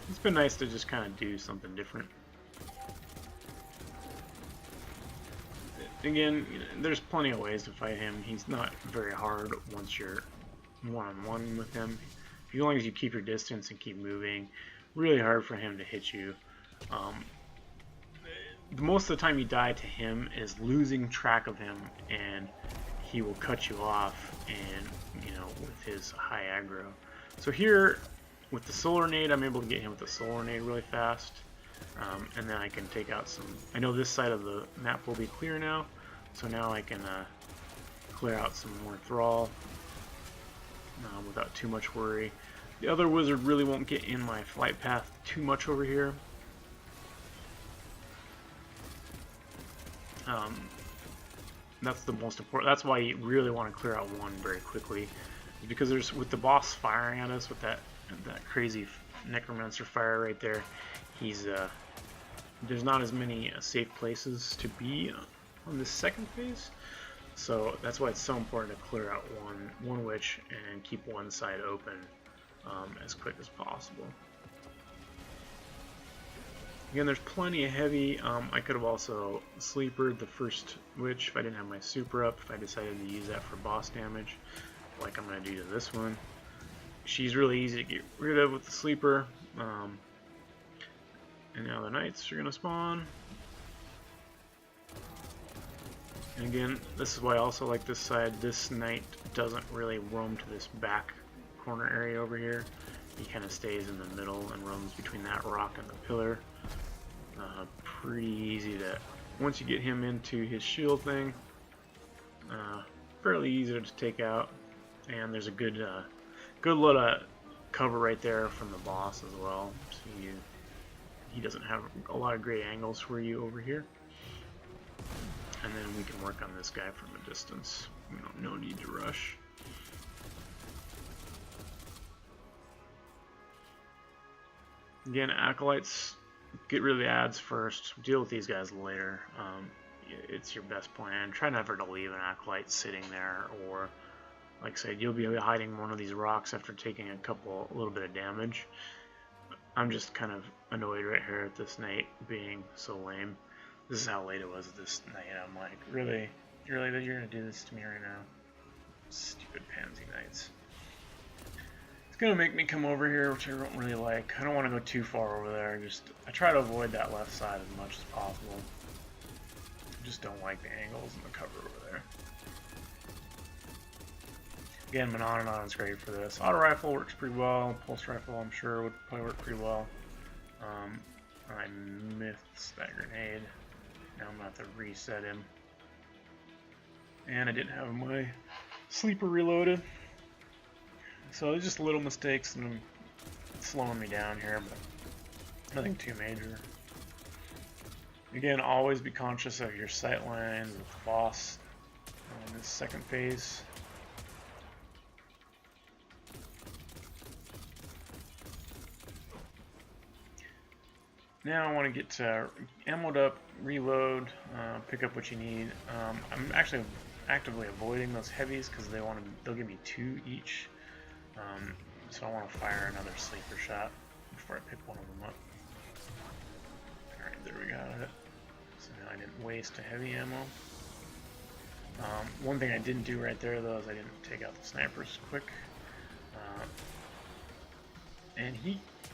It's been nice to just kind of do something different. Again, there's plenty of ways to fight him. He's not very hard once you're one-on-one with him. As long as you keep your distance and keep moving, really hard for him to hit you. Most of the time you die to him is losing track of him, and he will cut you off, and with his high aggro. So here with the solar nade, I'm able to get him with the solar nade really fast, and then I can take out some. I know this side of the map will be clear now, so now I can clear out some more thrall without too much worry. The other wizard really won't get in my flight path too much over here. That's the most important. That's why you really want to clear out one very quickly, because with the boss firing at us with that crazy necromancer fire right there, there's not as many safe places to be on this second phase. So that's why it's so important to clear out one witch and keep one side open as quick as possible. Again, there's plenty of heavy. I could have also sleepered the first witch if I didn't have my super up, if I decided to use that for boss damage, like I'm going to do to this one. She's really easy to get rid of with the sleeper. And now the knights are going to spawn. And again, this is why I also like this side. This knight doesn't really roam to this back corner area over here. He kind of stays in the middle and roams between that rock and the pillar. Pretty easy to, once you get him into his shield thing, fairly easy to take out. And there's a good load of cover right there from the boss as well. So he doesn't have a lot of great angles for you over here. And then we can work on this guy from a distance. No need to rush. Again, acolytes, get rid of the ads first, deal with these guys later. It's your best plan. Try never to leave an acolyte sitting there, or like I said, you'll be hiding one of these rocks after taking a little bit of damage. I'm just kind of annoyed right here at this knight being so lame. This is how late it was at this night. I'm like, really that you're gonna do this to me right now? Stupid pansy knights. It's gonna make me come over here, which I don't really like. I don't want to go too far over there. I try to avoid that left side as much as possible. I just don't like the angles and the cover over there. Again, Mononon's great for this. Auto rifle works pretty well. Pulse rifle, I'm sure, would probably work pretty well. I missed that grenade. Now I'm gonna have to reset him. And I didn't have my sleeper reloaded. So it's just little mistakes and it's slowing me down here, but nothing too major. Again, always be conscious of your sight lines with the boss in this second phase. Now I want to get ammoed up, reload, pick up what you need. I'm actually actively avoiding those heavies because they'll give me 2 each. So I want to fire another sleeper shot before I pick one of them up. Alright, there we got it. So now I didn't waste a heavy ammo. One thing I didn't do right there though is I didn't take out the snipers quick. And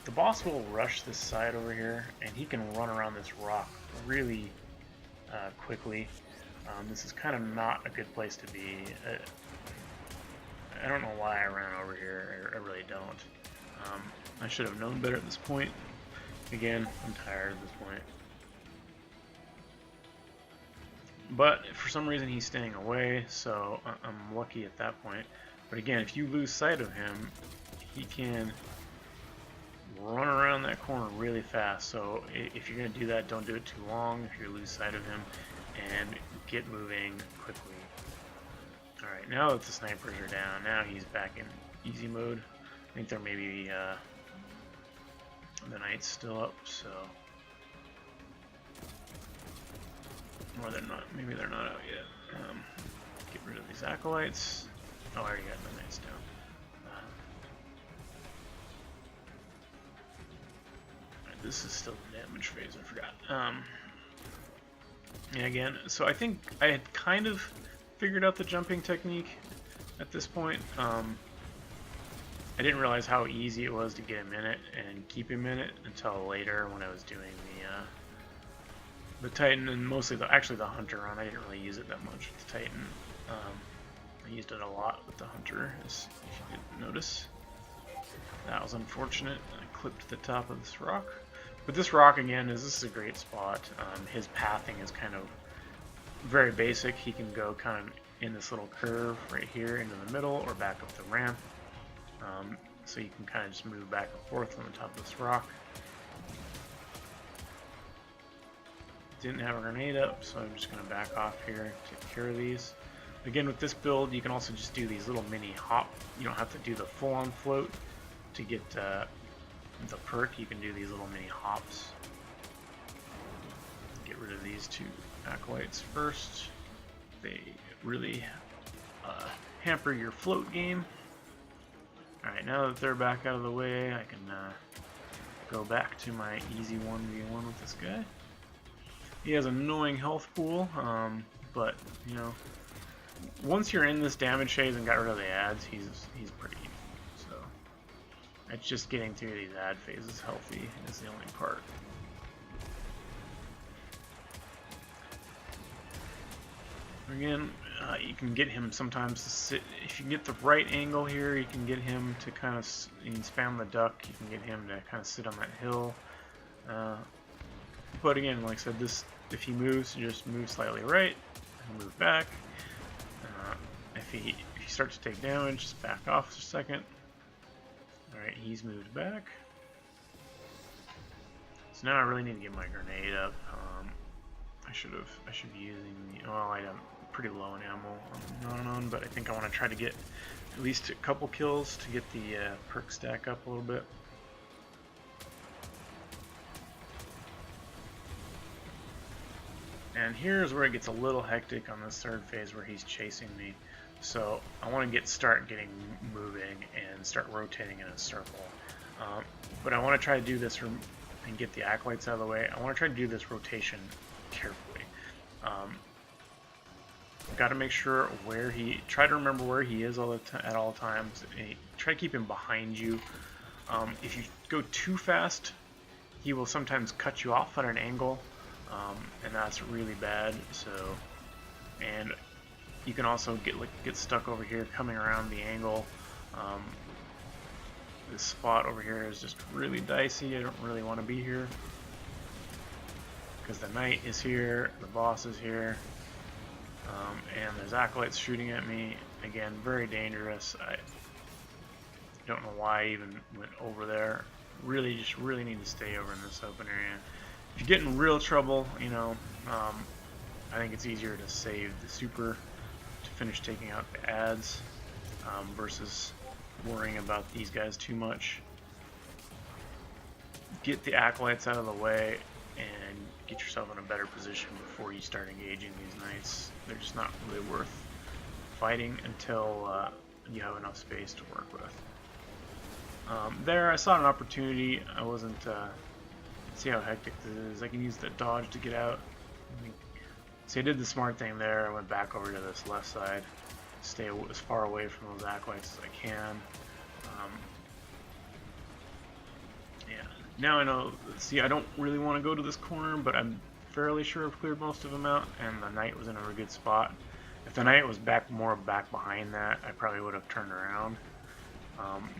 the boss will rush this side over here, and he can run around this rock really quickly. This is kind of not a good place to be. I don't know why I ran over here. I really don't. I should have known better at this point. Again, I'm tired at this point. But for some reason he's staying away, so I'm lucky at that point. But again, if you lose sight of him, he can run around that corner really fast. So if you're going to do that, don't do it too long if you lose sight of him, and get moving quickly. Alright, now that the snipers are down, now he's back in easy mode. I think there may be the knight's still up, so... Or they're not, maybe they're not out yet. Get rid of these acolytes. Oh, I already got the knights down. Alright, this is still the damage phase, I forgot. Yeah, again, so I think I had kind of figured out the jumping technique at this point. I didn't realize how easy it was to get him in it and keep him in it until later when I was doing the Titan, and mostly actually the Hunter run. I didn't really use it that much with the Titan. I used it a lot with the Hunter, as if you didn't notice. That was unfortunate. I clipped the top of this rock. But this rock, again, this is a great spot. His pathing is kind of very basic. He can go kind of in this little curve right here into the middle or back up the ramp. So you can kind of just move back and forth on the top of this rock. Didn't have a grenade up, so I'm just going to back off here, take care of these. Again, with this build, you can also just do these little mini hop. You don't have to do the full-on float to get the perk. You can do these little mini hops. Get rid of these two acolytes first. They really hamper your float game. Alright, now that they're back out of the way, I can go back to my easy 1v1 with this guy. He has an annoying health pool, but, you know, once you're in this damage phase and got rid of the ads, he's pretty easy. So, it's just getting through these ad phases healthy is the only part. Again, you can get him sometimes to sit, if you get the right angle here, you can get him to kind of, you can spam the duck, you can get him to kind of sit on that hill. But again, like I said, this, if he moves, you just move slightly right, and move back. If you start to take damage, just back off a second. Alright, he's moved back. So now I really need to get my grenade up. I should be using the, well, I'm pretty low on ammo on, but I think I want to try to get at least a couple kills to get the perk stack up a little bit. And here's where it gets a little hectic on this third phase where he's chasing me. So I want to start getting moving and start rotating in a circle. But I want to try to do this and get the acolytes out of the way. I want to try to do this rotation carefully. Got to make sure where try to remember where he is at all times. And try to keep him behind you. If you go too fast, he will sometimes cut you off at an angle. And that's really bad. So, and you can also get stuck over here coming around the angle. This spot over here is just really dicey. I don't really want to be here because the knight is here, the boss is here, and there's acolytes shooting at me. Again, very dangerous. I don't know why I even went over there. Really need to stay over in this open area. If you get in real trouble, you know, I think it's easier to save the super to finish taking out the ads versus worrying about these guys too much. Get the acolytes out of the way and get yourself in a better position before you start engaging these knights. They're just not really worth fighting until you have enough space to work with. There, I saw an opportunity. I wasn't... see how hectic this is. I can use the dodge to get out. So I did the smart thing there. I went back over to this left side. Stay as far away from those acolytes as I can. Yeah. Now I know. See, I don't really want to go to this corner, but I'm fairly sure I've cleared most of them out, and the knight was in a really good spot. If the knight was back behind that, I probably would have turned around.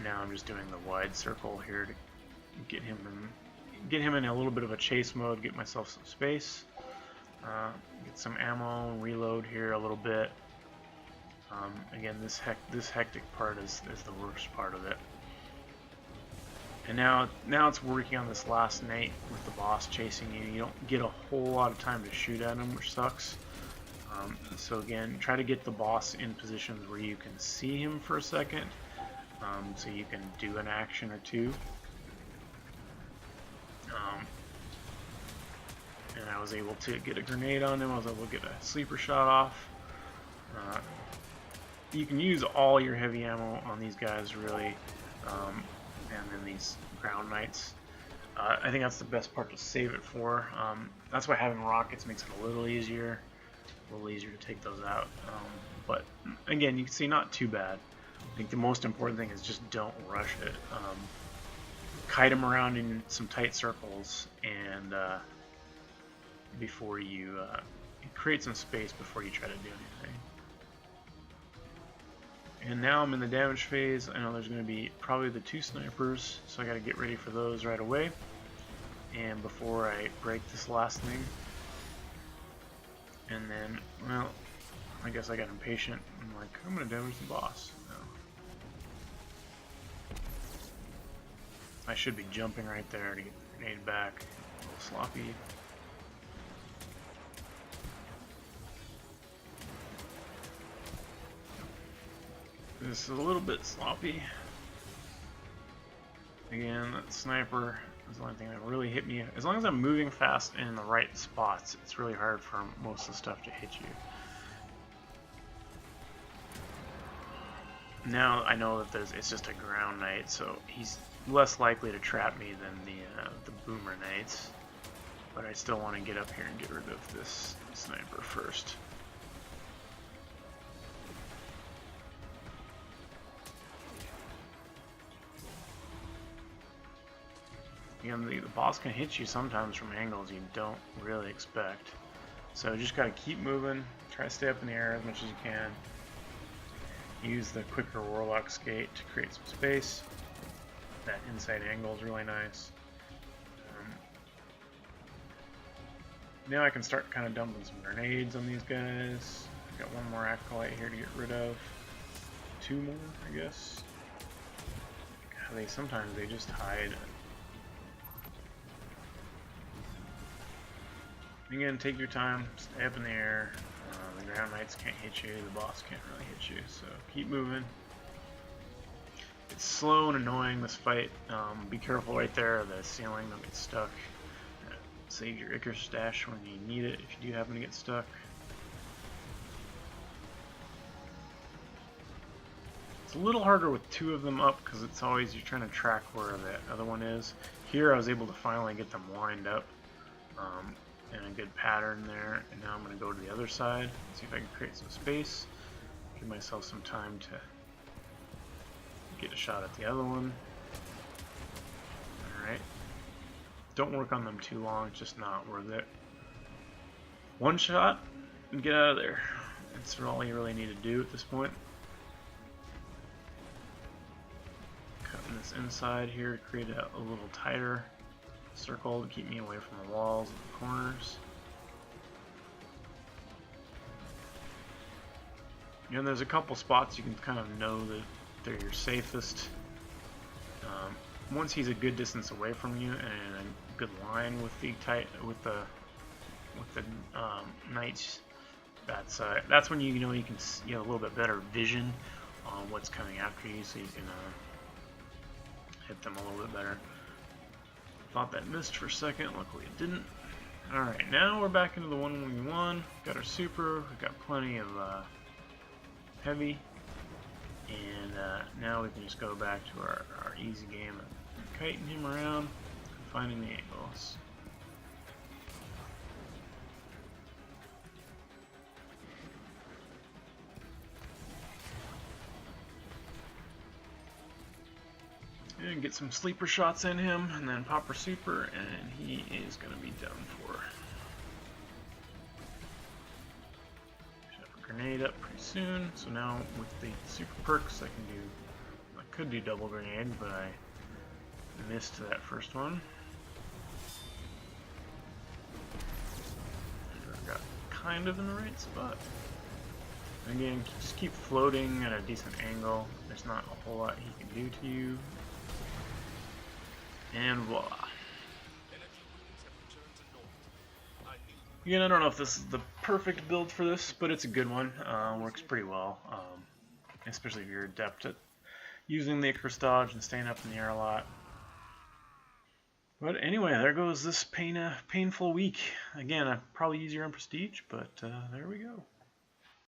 Now I'm just doing the wide circle here to get him in a little bit of a chase mode, get myself some space. Get some ammo, reload here a little bit. Again, this hectic part is the worst part of it. And now it's working on this last night with the boss chasing you. You don't get a whole lot of time to shoot at him, which sucks. So again, try to get the boss in positions where you can see him for a second, so you can do an action or two. And I was able to get a grenade on him. I was able to get a sleeper shot off. You can use all your heavy ammo on these guys, really, and then these ground knights. I think that's the best part to save it for. That's why having rockets makes it a little easier to take those out. But again, you can see not too bad. I think the most important thing is just don't rush it. Kite them around in some tight circles, and before you create some space before you try to do anything. And now I'm in the damage phase. I know there's going to be probably the 2 snipers, so I got to get ready for those right away. And before I break this last thing, and then, well, I guess I got impatient. I'm like, I'm going to damage the boss. No. I should be jumping right there to get the grenade back. A little sloppy. This is a little bit sloppy. Again, that sniper is the only thing that really hit me. As long as I'm moving fast and in the right spots, it's really hard for most of the stuff to hit you. Now I know that it's just a ground knight, so he's less likely to trap me than the boomer knights. But I still want to get up here and get rid of this sniper first. Again, the boss can hit you sometimes from angles you don't really expect. So just gotta keep moving, try to stay up in the air as much as you can. Use the quicker warlock skate to create some space. That inside angle is really nice. Now I can start kind of dumping some grenades on these guys. I've got one more acolyte here to get rid of. 2 more, I guess. God, sometimes they just hide. Again, take your time, stay up in the air. The ground knights can't hit you, the boss can't really hit you, so keep moving. It's slow and annoying, this fight. Be careful right there, the ceiling, don't get stuck. Save your Icar stash when you need it, if you do happen to get stuck. It's a little harder with 2 of them up, because it's always, you're trying to track where the other one is. Here I was able to finally get them lined up. In a good pattern there, and now I'm going to go to the other side, see if I can create some space, give myself some time to get a shot at the other one. Alright, don't work on them too long, it's just not worth it. One shot and get out of there. That's all you really need to do at this point. Cutting this inside here to create a little tighter circle to keep me away from the walls and the corners. And there's a couple spots you can kind of know that they're your safest. Once he's a good distance away from you and a good line with the knights, that's when you know you can have a little bit better vision on what's coming after you, so you can hit them a little bit better. Thought that missed for a second, luckily it didn't. Alright, now we're back into the 1v1. Got our super, we've got plenty of heavy. And now we can just go back to our easy game of kiting him around and finding the angles. And get some sleeper shots in him, and then pop our super, and he is going to be done for. Should have a grenade up pretty soon, so now with the super perks I could do double grenade, but I missed that first one. I've got kind of in the right spot. Again, just keep floating at a decent angle. There's not a whole lot he can do to you. And voila. Again, I don't know if this is the perfect build for this, but it's a good one. Works pretty well, especially if you're adept at using the Icarus dodge and staying up in the air a lot. But anyway, there goes this painful week. Again, I'd probably use your own prestige, but there we go.